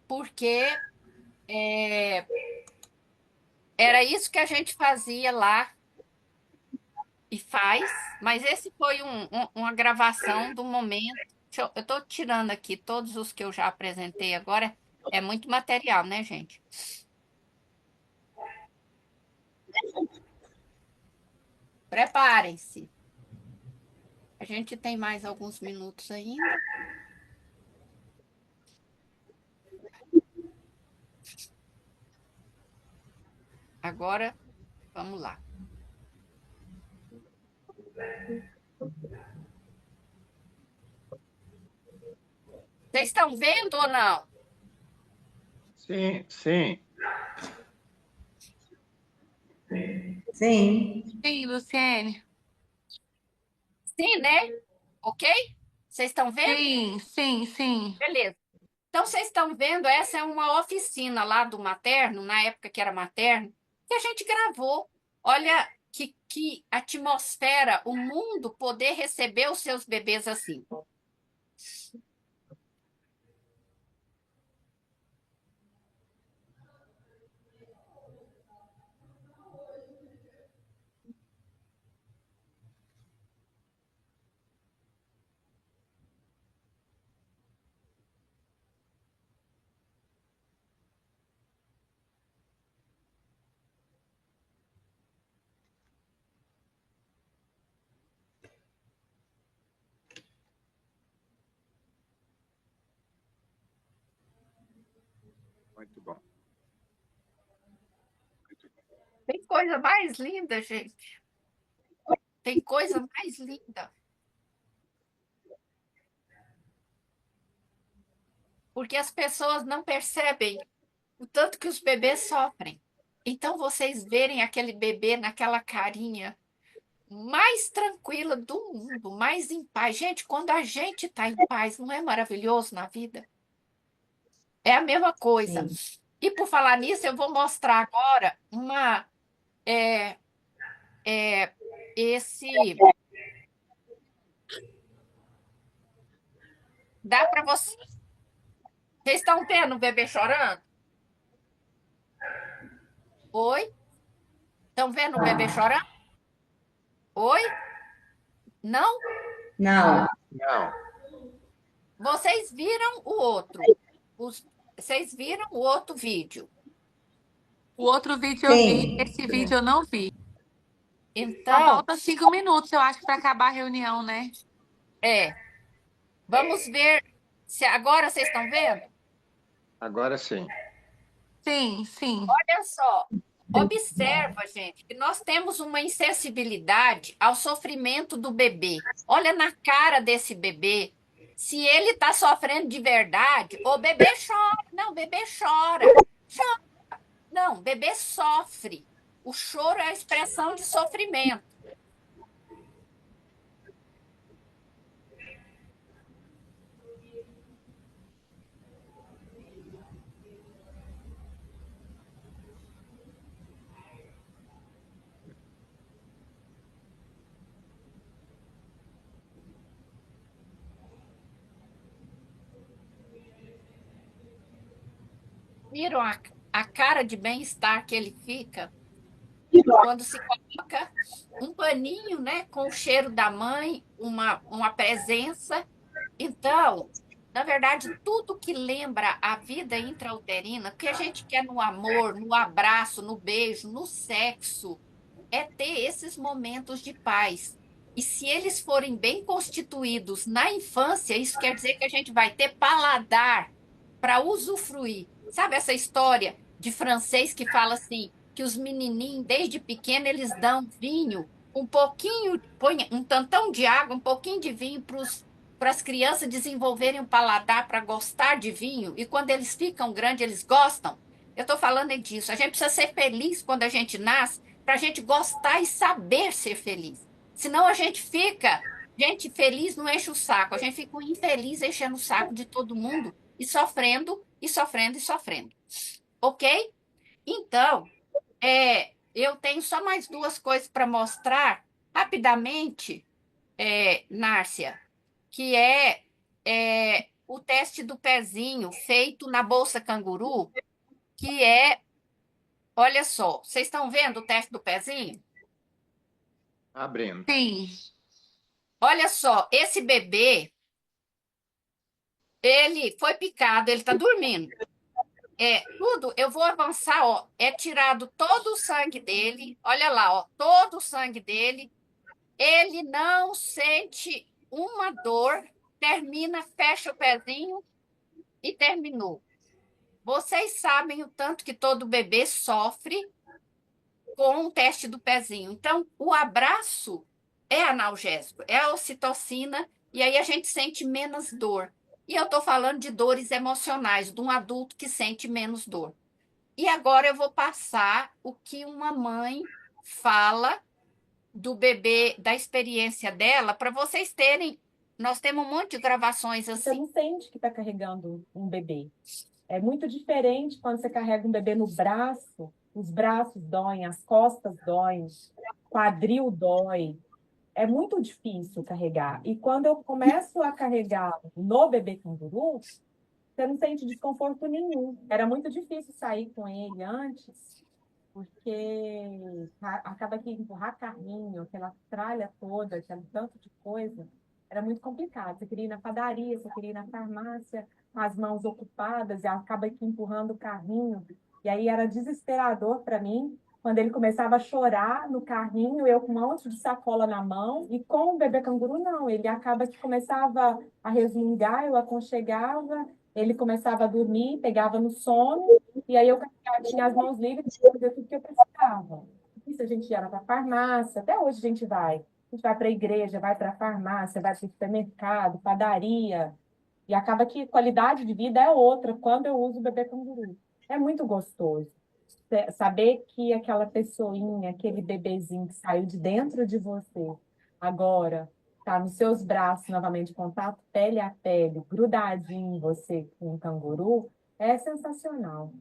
porque era isso que a gente fazia lá e faz, mas esse foi uma gravação do momento. Eu estou tirando aqui todos os que eu já apresentei agora. É muito material, né, gente? Preparem-se. A gente tem mais alguns minutos ainda. Agora, vamos lá. Vocês estão vendo ou não? Sim, sim. Sim. Sim, Luciene. Sim, né? Ok? Vocês estão vendo? Sim, sim, sim. Beleza. Então, vocês estão vendo, essa é uma oficina lá do materno, na época que era materno, que a gente gravou. Olha que atmosfera, o mundo poder receber os seus bebês assim. Muito bom. Tem coisa mais linda, gente. Tem coisa mais linda. Porque as pessoas não percebem o tanto que os bebês sofrem. Então, vocês verem aquele bebê naquela carinha mais tranquila do mundo, mais em paz. Gente, quando a gente está em paz, não é maravilhoso na vida? É a mesma coisa. Sim. E por falar nisso, eu vou mostrar agora é, esse. Dá para você. Vocês estão vendo o bebê chorando? Oi? Estão vendo o bebê chorando? Oi? Não? Não. Não, Vocês viram o outro? Vocês viram o outro vídeo? O outro vídeo eu vi, Sim. esse vídeo eu não vi. Só Então, falta 5 minutos, eu acho, para acabar a reunião, né? é. Vamos ver se agora vocês estão vendo? agora sim. Sim, sim. Olha só. Observa, gente, que nós temos uma insensibilidade ao sofrimento do bebê. Olha na cara desse bebê. Se ele está sofrendo de verdade, o bebê chora. Não, o bebê chora. Chora. Não, o bebê sofre. O choro é a expressão de sofrimento. Viram a cara de bem-estar que ele fica quando se coloca um paninho, né, com o cheiro da mãe, uma presença. Então, na verdade, tudo que lembra a vida intrauterina, o que a gente quer no amor, no abraço, no beijo, no sexo, é ter esses momentos de paz. E se eles forem bem constituídos na infância, isso quer dizer que a gente vai ter paladar para usufruir. Sabe essa história de francês que fala assim, que os menininhos, desde pequeno, eles dão vinho, um pouquinho, põe um tantão de água, um pouquinho de vinho para as crianças desenvolverem um paladar para gostar de vinho, e quando eles ficam grandes, eles gostam. Eu estou falando é disso. A gente precisa ser feliz quando a gente nasce, para a gente gostar e saber ser feliz. Senão a gente fica, gente feliz não enche o saco, a gente fica um infeliz enchendo o saco de todo mundo e sofrendo, e sofrendo, e sofrendo. Ok? Então, eu tenho só mais duas coisas para mostrar rapidamente, Nárcia, que o teste do pezinho feito na bolsa canguru, que olha só, vocês estão vendo o teste do pezinho? Abrindo. Sim. Olha só, esse bebê, ele foi picado, ele está dormindo. Tudo, eu vou avançar, ó. É tirado todo o sangue dele. Olha lá, ó, todo o sangue dele. Ele não sente uma dor. Termina, fecha o pezinho e terminou. Vocês sabem o tanto que todo bebê sofre com o teste do pezinho. Então, o abraço é analgésico, é a ocitocina, e aí a gente sente menos dor. E eu estou falando de dores emocionais, de um adulto que sente menos dor. E agora eu vou passar o que uma mãe fala do bebê, da experiência dela, para vocês terem. Nós temos um monte de gravações Você assim. não sente que está carregando um bebê. É muito diferente quando você carrega um bebê no braço, os braços doem, as costas doem, quadril dói. É muito difícil carregar. E quando eu começo a carregar no bebê canguru, você não sente desconforto nenhum. Era muito difícil sair com ele antes, porque acaba que empurrar carrinho, aquela tralha toda, aquele tanto de coisa, era muito complicado. Você queria ir na padaria, você queria ir na farmácia, com as mãos ocupadas, e acaba aqui empurrando o carrinho. E aí era desesperador para mim, quando ele começava a chorar no carrinho, eu com um monte de sacola na mão, e com o bebê canguru, não. Ele acaba que começava a resmungar, eu aconchegava, ele começava a dormir, pegava no sono, e aí eu tinha as mãos livres para fazer tudo que eu precisava. Isso a gente ia para a farmácia, até hoje a gente vai. A gente vai para a igreja, vai para a farmácia, vai para o supermercado, padaria. E acaba que a qualidade de vida é outra quando eu uso o bebê canguru. É muito gostoso. Saber que aquela pessoinha, aquele bebezinho que saiu de dentro de você, agora está nos seus braços, novamente, contato pele a pele, grudadinho em você com um canguru, é sensacional.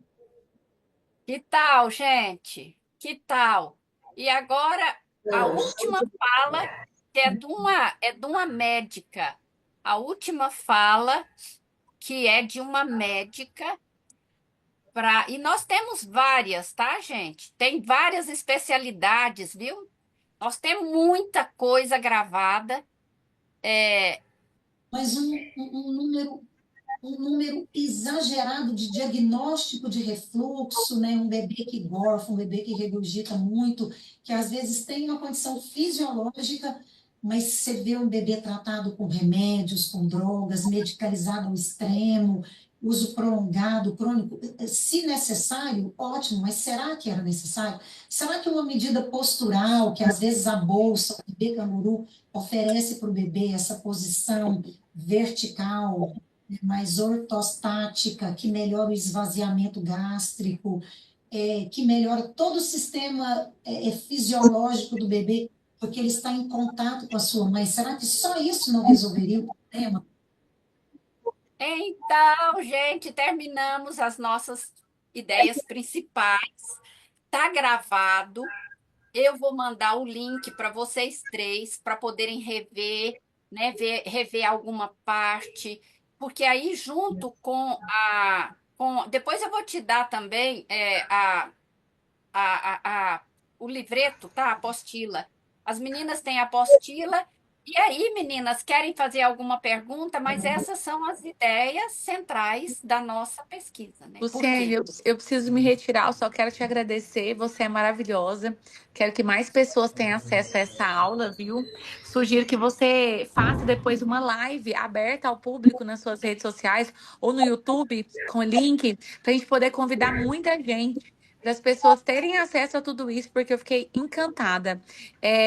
Que tal, gente? Que tal? E agora, a última fala, que é de uma médica. A última fala, que é de uma médica. E nós temos várias, tá, gente? Tem várias especialidades, viu? Nós temos muita coisa gravada. Mas um número exagerado de diagnóstico de refluxo, né? Um bebê que gorfa, um bebê que regurgita muito, que às vezes tem uma condição fisiológica, mas você vê um bebê tratado com remédios, com drogas, medicalizado ao extremo, uso prolongado, crônico, se necessário, ótimo, mas será que era necessário? Será que uma medida postural, que às vezes a bolsa, o bebê canguru, oferece para o bebê essa posição vertical, né, mais ortostática, que melhora o esvaziamento gástrico, que melhora todo o sistema fisiológico do bebê, porque ele está em contato com a sua mãe. Será que só isso não resolveria o problema? Então, gente, terminamos as nossas ideias principais. Tá gravado. Eu vou mandar o link para vocês três para poderem rever, né, rever alguma parte, porque aí junto com depois eu vou te dar também o livreto, tá? A apostila. As meninas têm a apostila. E aí, meninas, querem fazer alguma pergunta? Mas essas são as ideias centrais da nossa pesquisa, né? Por Luciene, quê? eu preciso me retirar, eu só quero te agradecer, você é maravilhosa. Quero que mais pessoas tenham acesso a essa aula, viu? Sugiro que você faça depois uma live aberta ao público nas suas redes sociais ou no YouTube com link, para a gente poder convidar muita gente, para as pessoas terem acesso a tudo isso, porque eu fiquei encantada.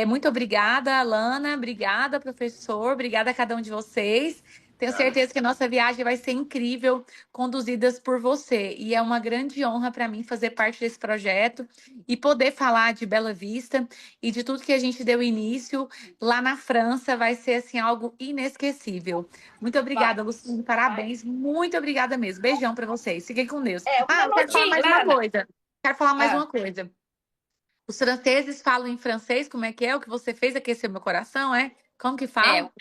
Muito obrigada, Lana, obrigada, professor, obrigada a cada um de vocês. Tenho certeza que a nossa viagem vai ser incrível, conduzidas por você. E é uma grande honra para mim fazer parte desse projeto e poder falar de Bela Vista e de tudo que a gente deu início lá na França. Vai ser assim algo inesquecível. Muito Vai, obrigada, Luciano. vai. Parabéns. Muito obrigada mesmo. Beijão para vocês. Fiquem com Deus. Um Ah, eu quero falar minutinho, mais uma Lana. coisa. Quero falar mais Ah, uma coisa. Os franceses falam em francês, como é que é? O que você fez aqueceu meu coração, é? Como que é, fala?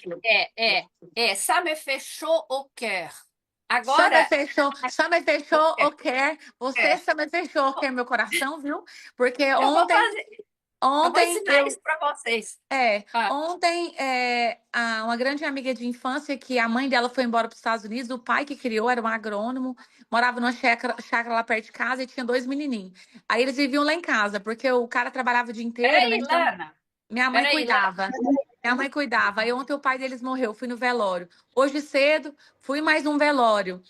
ça me fait chaud au cœur. Só Agora, fechou, só me o fechou, quê? o quer. Você É, só me fechou, o quer meu coração, viu? Porque eu vou ontem, fazer, eu vou ontem ensinar eu, isso para vocês. Ah, ontem uma grande amiga de infância que a mãe dela foi embora para os Estados Unidos, o pai que criou era um agrônomo, morava numa chácara lá perto de casa e tinha dois menininhos. Aí eles viviam lá em casa, porque o cara trabalhava o dia inteiro, né? peraí, Então Lana. minha mãe Peraí, Lana. cuidava. Minha mãe cuidava. Aí ontem o pai deles morreu, fui no velório. Hoje cedo, fui mais um velório.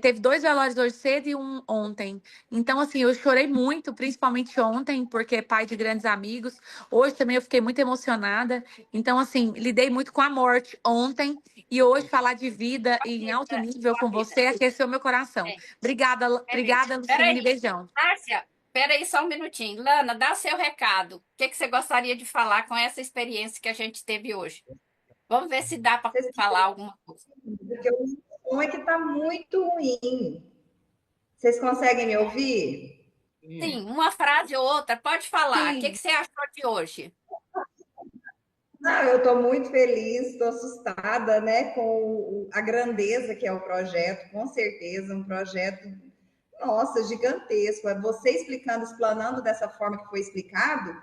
Teve dois velórios hoje cedo e um ontem. Então, assim, eu chorei muito, principalmente ontem, porque é pai de grandes amigos. Hoje também eu fiquei muito emocionada. Então, assim, lidei muito com a morte ontem. E hoje falar de vida em alto nível Sua com vida. você aqueceu meu coração. É, Obrigada, é mesmo. obrigada, Luciene. Peraí, Beijão. Márcia, peraí só um minutinho. Lana, dá seu recado. O que que você gostaria de falar com essa experiência que a gente teve hoje? Vamos ver se dá para Vocês falar alguma coisa. Porque o som é que está muito ruim. Vocês conseguem me ouvir? Sim, uma frase ou outra, pode falar. O que que Sim. você achou de hoje? Não, eu estou muito feliz, estou assustada, né, com a grandeza que é o projeto, com certeza, um projeto, nossa, gigantesco. É você explicando, explanando dessa forma que foi explicado,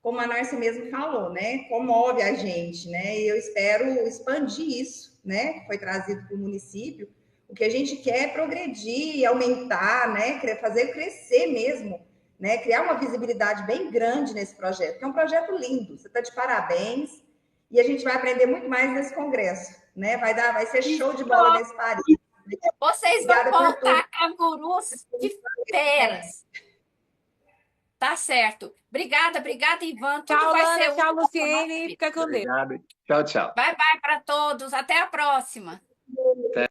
como a Narcia mesmo falou, né, comove a gente, né, e eu espero expandir isso, né, que foi trazido para o município. O que a gente quer é progredir, aumentar, né, fazer crescer mesmo, né, criar uma visibilidade bem grande nesse projeto, que é um projeto lindo. Você está de parabéns. E a gente vai aprender muito mais nesse congresso, né? Vai ser show de bola nesse Paris. Vocês vão Obrigada por tudo. voltar cangurus de feras. Tá certo. Obrigada, obrigada, Ivan. Tudo Tchau, vai ser Lana. útil Tchau, para o nosso Luciene. filho. Fica com Deus. Obrigado. Tchau, tchau. Bye, bye para todos. Até a próxima. Até.